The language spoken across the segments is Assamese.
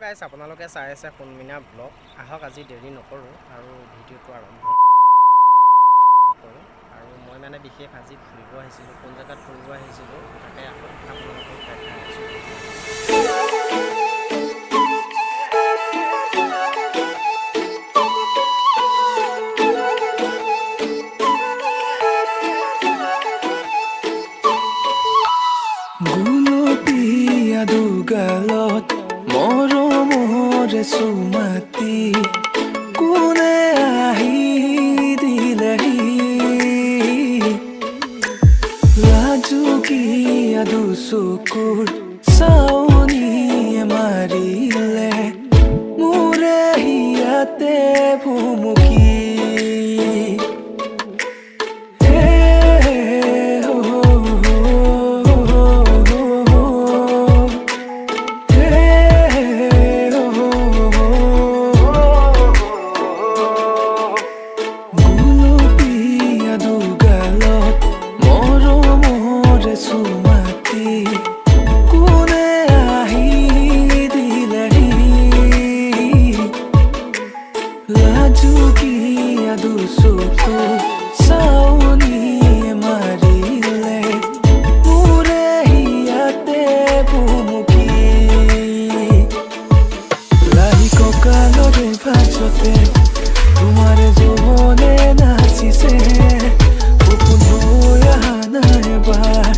গাইছ আপোনালোকে চাই আছে সোণমিনা ব্লগ আহক আজি দেৰি নকৰোঁ আৰু ভিডিঅ'টো আৰম্ভ কৰোঁ আৰু মই মানে বিশেষ আজি ফুৰিব আহিছিলোঁ কোন জেগাত ফুৰিব আহিছিলোঁ তাকে আপোনালোকক দেখাই আছোঁ গুলপীয়া দুগালত মৰমৰে চুমাতি কোনে আহি দিলেহি লাজুকীয়া দুচকুৰ চাৱনিয়ে মাৰিলে মোৰে হিয়াতে ভুমুকি লাজুকীয়া দুচকু চাৱনিয়ে মাৰিলে মোৰে হিয়াতে ভুমুকি লাহি কঁকালৰে ভাঁজতে তোমাৰ যৌৱনে নাচিছে সপোন হৈ অহা নাই এবাৰ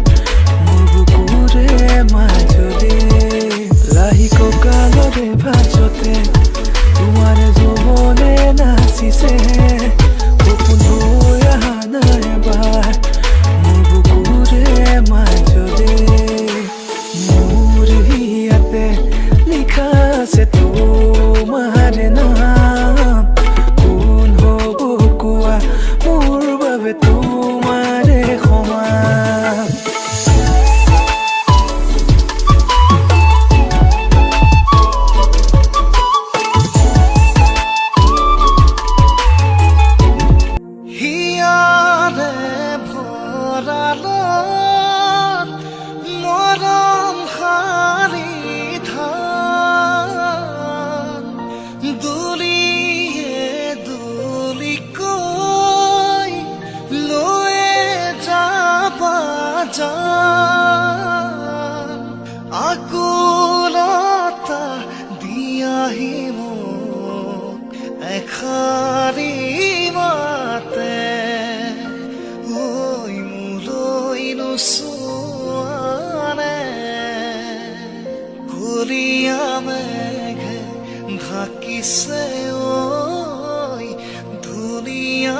মোৰ বুকুৰে মাজতে লাহি কঁকালৰে ভাঁজতে তোমাৰ যৌৱনে নাচিছে সপোন হৈ অহা নাই এবাৰ মোৰ বুকুৰে মাজতে মোৰ হিয়াতে লিখা আছে তোমাৰ নাম কোন হ'ব কোৱা মোৰ বাবে তোমাৰে সমান মৰম হাৰি ধান দুলিয়ে দুলিকৈ লৈ যাবা জান আকুলতা দিয়াহি মোক এষাৰি মাতে ঐ মোলৈ নোচোৱানে কলীয়া মেঘে ঢাকিছে ঐ ধুনীয়া